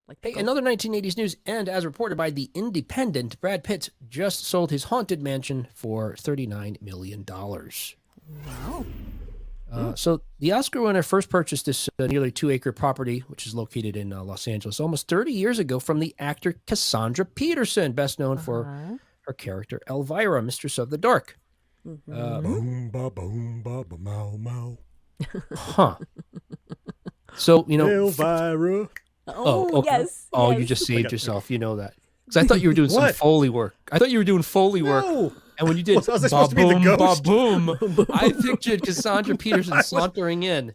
Like Hey, another 1980s news, and as reported by The Independent, Brad Pitt just sold his haunted mansion for $39 million. Wow. So the Oscar winner first purchased this nearly 2-acre property, which is located in Los Angeles, almost 30 years ago from the actor Cassandra Peterson, best known for her character Elvira, Mistress of the Dark. Boom, ba, boom, ba, ba, mow, mow. Huh. So, Elvira. Yes. Oh, yes. you just saved yourself. You know that. Because I thought you were doing some What? Foley work. I thought you were doing Foley work. No. And when you did Was I supposed to be the ghost? ba-boom, I pictured Cassandra Peterson sauntering in.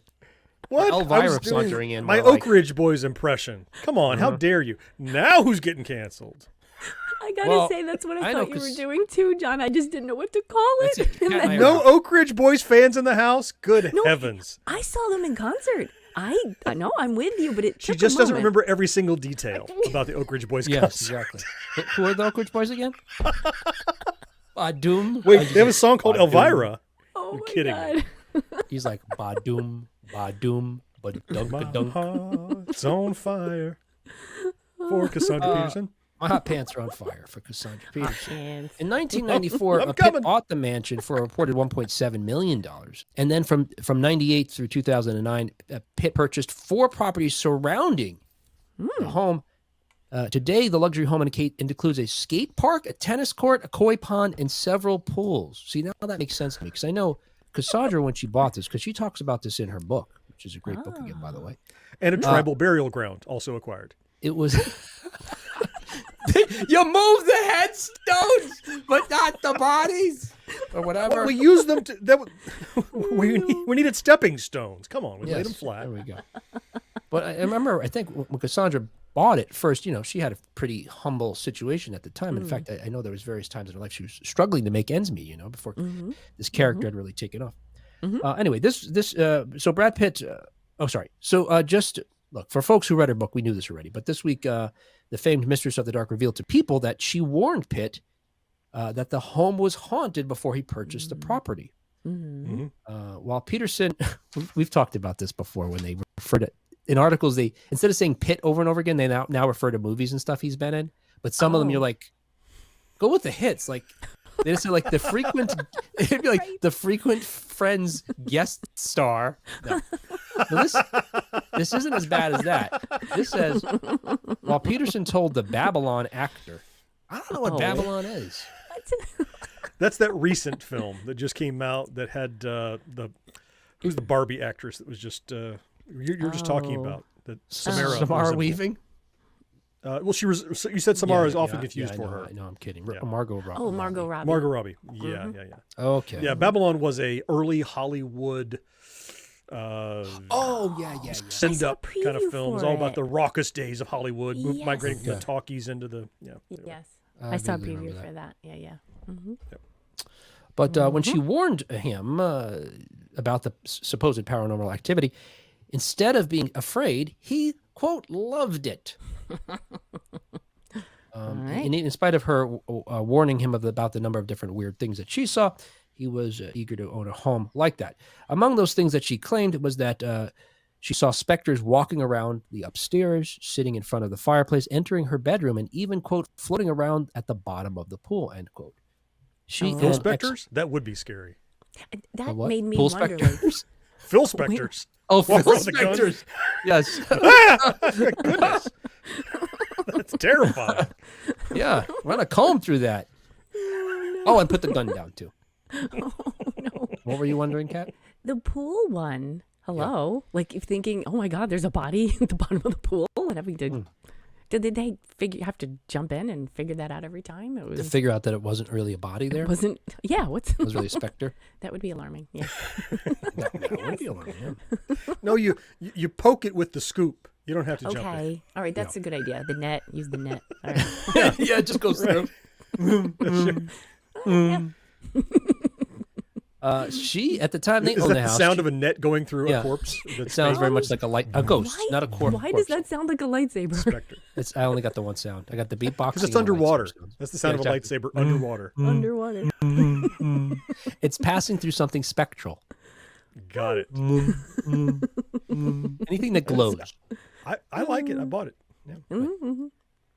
What? Elvira sauntering in. My more like. Oak Ridge Boys impression. Come on, how dare you? Now who's getting canceled? I gotta say, that's what I thought you were doing too, John. I just didn't know what to call it. No Oak Ridge Boys fans in the house? Good heavens. I saw them in concert. I know I'm with you, but She just doesn't remember every single detail about the Oak Ridge Boys concert. Yes, exactly. Who are the Oak Ridge Boys again? Badoom. Wait, they have a song called Elvira. Oh, You're my kidding God. me. He's like, Badoom, Badoom, Badunk, My Badunk. heart's on fire for Cassandra Peterson. My hot pants are on fire for Cassandra Peterson. And In 1994, I'm Pitt coming. bought the mansion for a reported $1.7 million. And then from 98 through 2009, Pitt purchased 4 properties surrounding the home. Today, the luxury home includes a skate park, a tennis court, a koi pond, and several pools. See, now that makes sense to me because I know Cassandra, when she bought this, because she talks about this in her book, which is a great book again, by the way. And a tribal burial ground also acquired. It was... You move the headstones, but not the bodies, or whatever. Well, we used them to. We needed stepping stones. Come on, we laid them flat. There we go. But I remember, I think when Cassandra bought it first, she had a pretty humble situation at the time. In fact, I know there was various times in her life she was struggling to make ends meet, before this character had really taken off. Anyway, so Brad Pitt. Just look, for folks who read her book, we knew this already. But this week, the famed Mistress of the Dark revealed to People that she warned Pitt that the home was haunted before he purchased the property. While Peterson, we've talked about this before when they refer to, in articles, they, instead of saying Pitt over and over again, they now refer to movies and stuff he's been in. But some of them, you're like, go with the hits. Like, they just say like the frequent, it'd be like the frequent friends guest star. No. So this isn't as bad as that. This says, while Peterson told the Babylon actor, I don't know what Babylon is. That's that recent film that just came out that had who's the Barbie actress that was just you're just talking about that Samara Weaving. Well, she was. You said Samara is often confused for her. No, I'm kidding. Yeah. Margot Robbie. Oh, Margot Robbie. Margot Robbie. Yeah. Okay. Yeah, Babylon was a early Hollywood. Send up kind of film. It's all about the raucous days of Hollywood, migrating from the talkies into the Yes, I saw a preview for that. Yeah. But when she warned him about the supposed paranormal activity, instead of being afraid, he, quote, loved it. And in spite of her warning him about the number of different weird things that she saw, he was eager to own a home like that. Among those things that she claimed was that she saw specters walking around the upstairs, sitting in front of the fireplace, entering her bedroom, and even, quote, floating around at the bottom of the pool, end quote. Phil Spectors? That would be scary. That made me Pool wonder. specters? Phil Spectors. Oh, Phil Spectors. Yes. Goodness. That's terrifying. Yeah. Run a comb through that. Oh, and put the gun down, too. Oh, no. What were you wondering, Kat? The pool one. Hello. Yeah. Like, if thinking, oh my God, there's a body at the bottom of the pool, and having to. Did they have to jump in and figure that out every time? It was, to figure out that it wasn't really a body there? It wasn't. Yeah. It was really a specter? That would be alarming. Yeah. That would be alarming, yeah. No, you poke it with the scoop. You don't have to jump in. Okay. All right. That's a good idea. The net. Use the net. All right. Yeah, it just goes through. She, at the time they owned the house. Is that the sound of a net going through a corpse? It sounds very much like a ghost, not a corpse. Why does that sound like a lightsaber? Spectre. I only got the one sound. I got the beatboxing. Because it's underwater. That's the sound of a lightsaber underwater. Underwater. It's passing through something spectral. Got it. Anything that glows. I like it. I bought it. Yeah.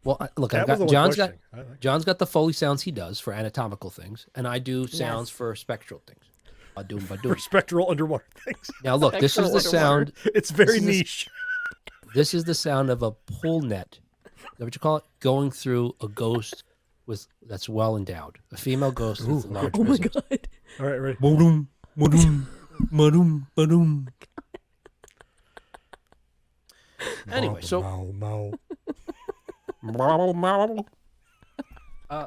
Well, look, That was the one questioning. I like John's got the Foley sounds he does for anatomical things, and I do sounds for spectral things. Ba-doom, ba-doom. for spectral underwater things. Now, look, this is the sound. It's very This is niche. This is the sound of a pull net. Is that what you call it? Going through a ghost that's well endowed. A female ghost with a large Oh my presence. God. All right, ready? Ba-doom, ba-doom, ba-doom, ba-doom. Anyway, so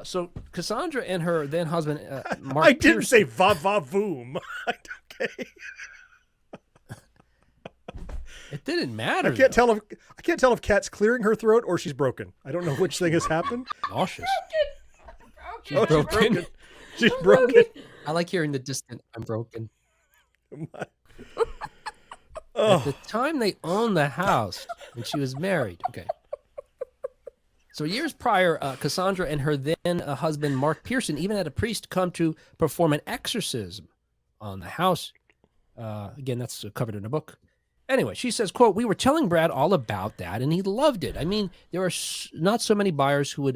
so Cassandra and her then husband Mark I didn't Pierce- say va va voom. Okay. It didn't matter. I can't tell if Kat's clearing her throat or she's broken. I don't know which thing has happened. Nauseous. She's Oh, she's broken. broken. She's broken. I like hearing the distant "I'm broken." At Oh, the time they owned the house and she was married. Okay. So years prior, Cassandra and her then husband, Mark Pearson, even had a priest come to perform an exorcism on the house. Again, that's covered in a book. Anyway, she says, quote, "We were telling Brad all about that, and he loved it. I mean, there are not so many buyers who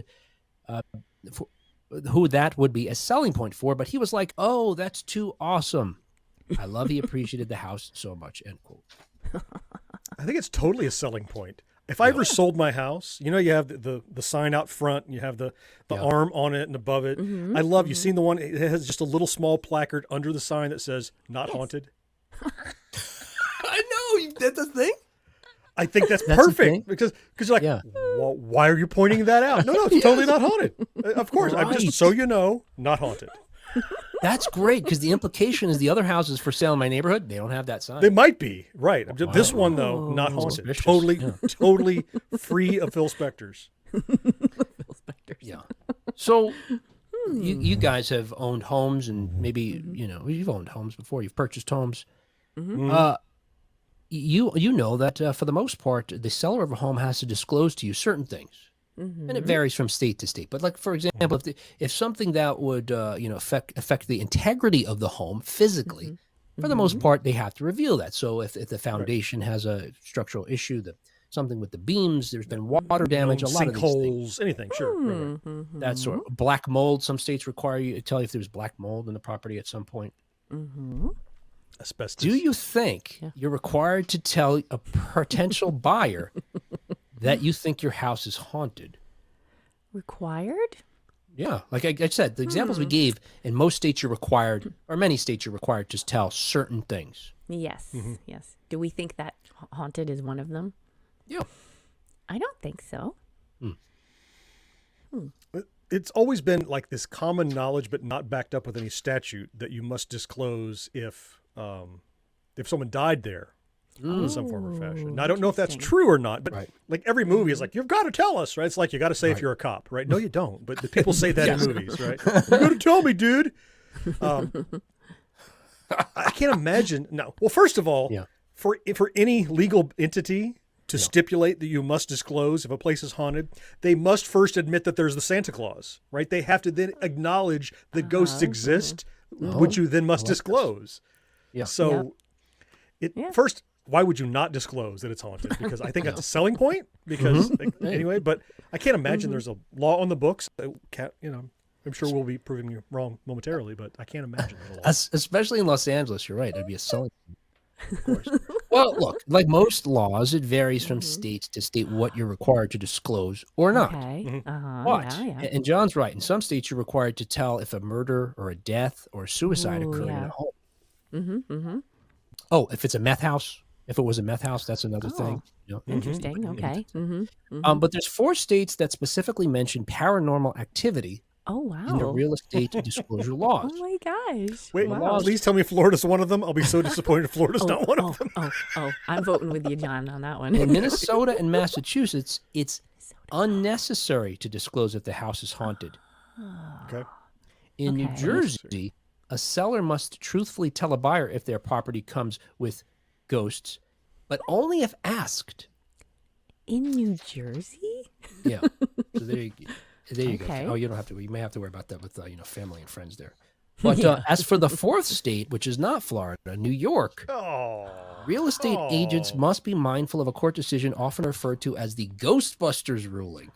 that would be a selling point for, but he was like, oh, that's too awesome. I love he appreciated the house so much," end quote. I think it's totally a selling point. If I ever sold my house, you have the sign out front, and you have the arm on it and above it. I love. You seen the one? It has just a little small placard under the sign that says "Not haunted." I know, that's a thing. I think that's That's the thing? perfect because you're like, Yeah. well, why are you pointing that out? No, it's totally not haunted. Of course, I'm Right. just so you know, not haunted. That's great because the implication is the other houses for sale in my neighborhood, they don't have that sign. They might be right. This one though, not Oh. haunted. Suspicious. Totally, Yeah. totally free of Phil Spectors. Yeah. So you guys have owned homes and maybe, you've owned homes before. You've purchased homes. You know that for the most part, the seller of a home has to disclose to you certain things. And it varies from state to state. But like, for example, if something that would, affect the integrity of the home physically, for the most part, they have to reveal that. So if the foundation has a structural issue, something with the beams, there's been water damage, a lot of these things. Sinkholes, anything. Sure. Right. That sort of black mold. Some states require you to tell you if there's black mold in the property at some point. Asbestos. Do you think you're required to tell a potential buyer that you think your house is haunted? Required? Yeah. Like I said, the examples we gave, in most states you're required, or many states you're required to tell certain things. Yes. Yes. Do we think that haunted is one of them? Yeah. I don't think so. It's always been like this common knowledge, but not backed up with any statute, that you must disclose if someone died there in some form or fashion. Now, I don't know if that's Interesting. true or not, but Right. like every movie is like, you've got to tell us, right? It's like you got to say if you're a cop, right? No, you don't. But the people say that in movies, right? You got to tell me, dude. I can't imagine. No. Well, first of all, for any legal entity to stipulate that you must disclose if a place is haunted, they must first admit that there's the Santa Claus, right? They have to then acknowledge that ghosts exist, which you then must disclose. Yeah. So, first, why would you not disclose that it's haunted? Because I think that's a selling point. Because anyway, but I can't imagine there's a law on the books. I'm sure we'll be proving you wrong momentarily, but I can't imagine there's a law. Especially in Los Angeles, you're right. It'd be a selling point, of course. Well, look, like most laws, it varies from state to state what you're required to disclose or not. Okay. But, Yeah. and John's right, in some states you're required to tell if a murder or a death or a suicide occurred in a home. Oh, if it's a meth house, if it was a meth house, that's another thing. Interesting. Okay. But there's 4 states that specifically mention paranormal activity Oh, wow. in the real estate disclosure laws. Oh, my gosh. Wait, Wow. please tell me Florida's one of them. I'll be so disappointed if Florida's not one of them. I'm voting with you, John, on that one. In Minnesota and Massachusetts, it's unnecessary to disclose if the house is haunted. Okay. In New Okay. Jersey, a seller must truthfully tell a buyer if their property comes with ghosts, but only if asked. In New Jersey? Yeah. So there you Okay. go. Oh, you don't have to. You may have to worry about that with family and friends there. But as for the 4th state, which is not Florida, New York, Oh. Real estate agents must be mindful of a court decision often referred to as the Ghostbuters ruling.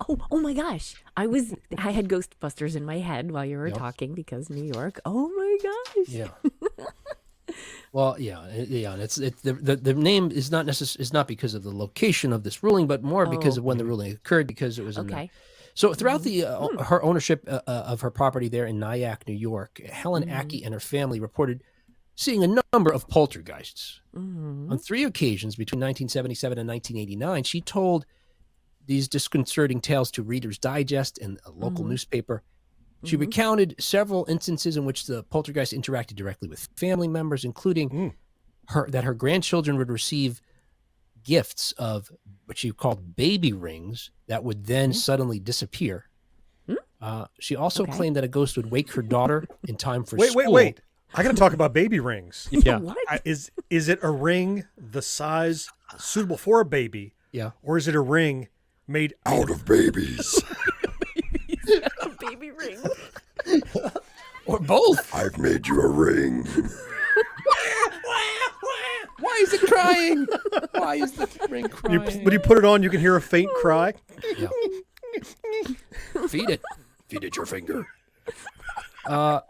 Oh my gosh. I had Ghostbusters in my head while you were talking because New York. Oh my gosh. Yeah. Well, yeah. And the name is not because of the location of this ruling, but more because of when the ruling occurred, because it was in the. So throughout her ownership of her property there in Nyack, New York, Helen Ackey and her family reported seeing a number of poltergeists. On 3 occasions between 1977 and 1989, she told these disconcerting tales to Reader's Digest and a local newspaper. She recounted several instances in which the poltergeist interacted directly with family members, including that her grandchildren would receive gifts of what she called baby rings that would then suddenly disappear. She also claimed that a ghost would wake her daughter in time for school. Wait. I got to talk about baby rings. Yeah. What? Is it a ring the size suitable for a baby? Yeah. Or is it a ring made out of babies? A baby ring. Or both. I've made you a ring. Why is it crying? Why is the ring crying? When you put it on, you can hear a faint cry. Yeah. Feed it. Feed it your finger.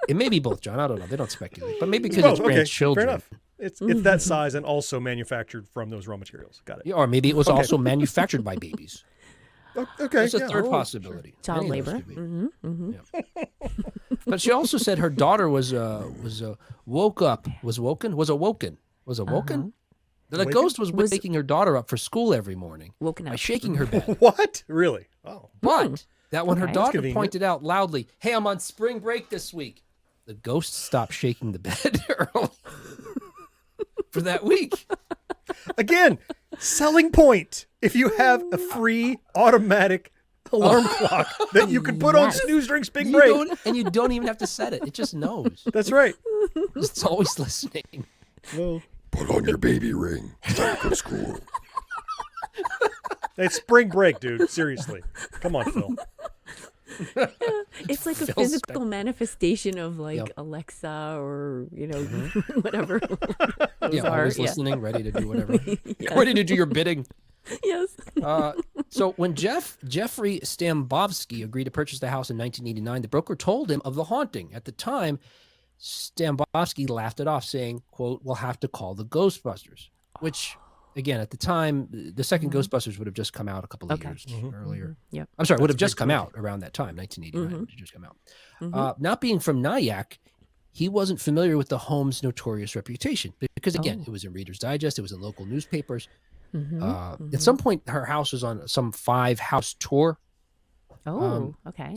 It may be both, John. I don't know. They don't speculate, but maybe because it's grandchildren. Fair enough. It's that size and also manufactured from those raw materials. Got it. Yeah, or maybe it was also manufactured by babies. Okay. It's a third possibility. Child Any of those labor. could be. Yeah. But she also said her daughter was awoken. That a ghost was waking her daughter up for school every morning Woken up by shaking her bed. What? Really? Oh. But that when her Okay. daughter Convenient. pointed out loudly, "Hey, I'm on spring break this week," the ghost stopped shaking the bed early for that week. Again, selling point. If you have a free automatic alarm clock that you can put on snooze during spring break. You don't even have to set it. It just knows. That's right. It's always listening. Well, Put on your baby ring. It's time to go to school. it's spring break, dude. Seriously. Come on, Phil. It's like a Phil physical manifestation of like Yep. Alexa or whatever. Yeah, always listening, ready to do whatever. Yes. Ready to do your bidding. Yes. So when Jeffrey Stambovsky agreed to purchase the house in 1989, the broker told him of the haunting. At the time, Stambovsky laughed it off, saying, quote, "We'll have to call the Ghostbusters," which, again, at the time, the second Ghostbusters would have just come out a couple of years earlier. Yep. I'm sorry, would have just come out around that time, 1989. It would have just come out. Not being from Nyack, he wasn't familiar with the home's notorious reputation because, again, it was in Reader's Digest. It was in local newspapers. At some point, her house was on some 5-house tour. Oh, okay.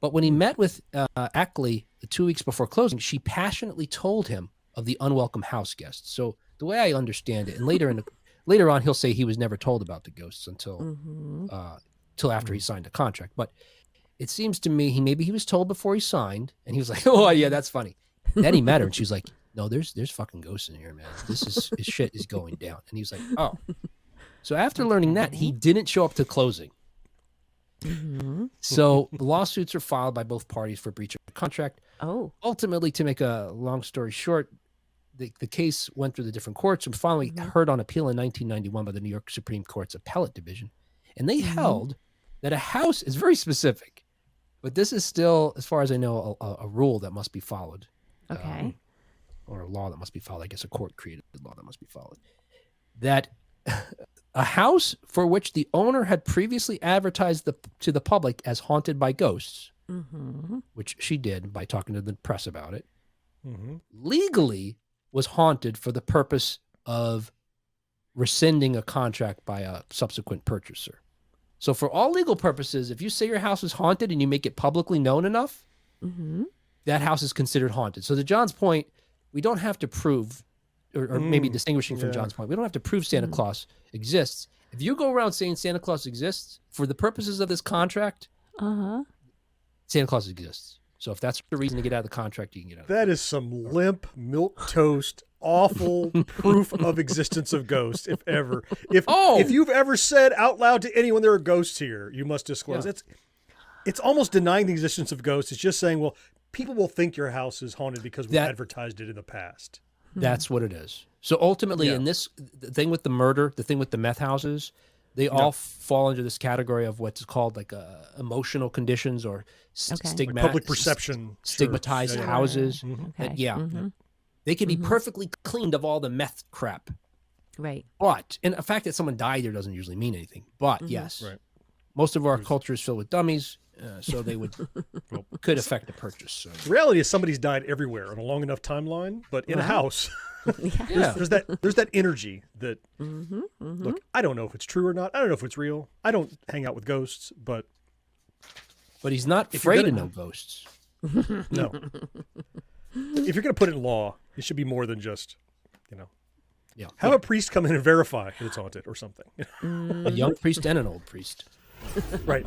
But when he met with Ackley 2 weeks before closing, she passionately told him of the unwelcome house guests. So the way I understand it, and later on, he'll say he was never told about the ghosts until after he signed a contract. But it seems to me maybe he was told before he signed, and he was like, "Oh yeah, that's funny." Then he met her, and she was like, "No, there's fucking ghosts in here, man. This shit is going down." And he was like, "Oh." So after learning that, he didn't show up to closing. So lawsuits are filed by both parties for breach of contract. Oh. Ultimately, to make a long story short, the case went through the different courts and finally heard on appeal in 1991 by the New York Supreme Court's appellate division. And they held that a house is very specific, but this is still, as far as I know, a rule that must be followed. Okay. Or a law that must be followed. I guess a court-created law that must be followed. That a house for which the owner had previously advertised to the public as haunted by ghosts, which she did by talking to the press about it, legally was haunted for the purpose of rescinding a contract by a subsequent purchaser. So for all legal purposes, if you say your house is haunted and you make it publicly known enough, that house is considered haunted. So to John's point, we don't have to prove, or maybe distinguishing from John's point, we don't have to prove Santa Claus exists. If you go around saying Santa Claus exists for the purposes of this contract, Santa Claus exists. So if that's the reason to get out of the contract, you can get out. That is some limp, milquetoast, awful proof of existence of ghosts, if ever. If you've ever said out loud to anyone there are ghosts here, you must disclose. Yeah. It's almost denying the existence of ghosts. It's just saying, well, people will think your house is haunted because we advertised it in the past. That's what it is. So ultimately, Yeah. in this the thing with the murder, the thing with the meth houses, they all fall into this category of what's called like emotional conditions or Okay. Like public perception. stigmatized Sure. houses. Okay. That, they can be perfectly cleaned of all the meth crap. Right. But, and the fact that someone died there doesn't usually mean anything. But yes, Right. most of our culture is filled with dummies, so they would could affect the purchase. So. The reality is somebody's died everywhere on a long enough timeline, but in a house, Yeah. there's that energy that look, I don't know if it's true or not. I don't know if it's real. I don't hang out with ghosts, but But he's not If you're afraid of gonna- no ghosts. no. If you're going to put it in law, it should be more than just, Yeah. have a priest come in and verify that it's haunted or something. A young priest and an old priest. Right.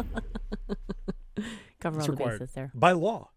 Cover It's all the required bases there. by law.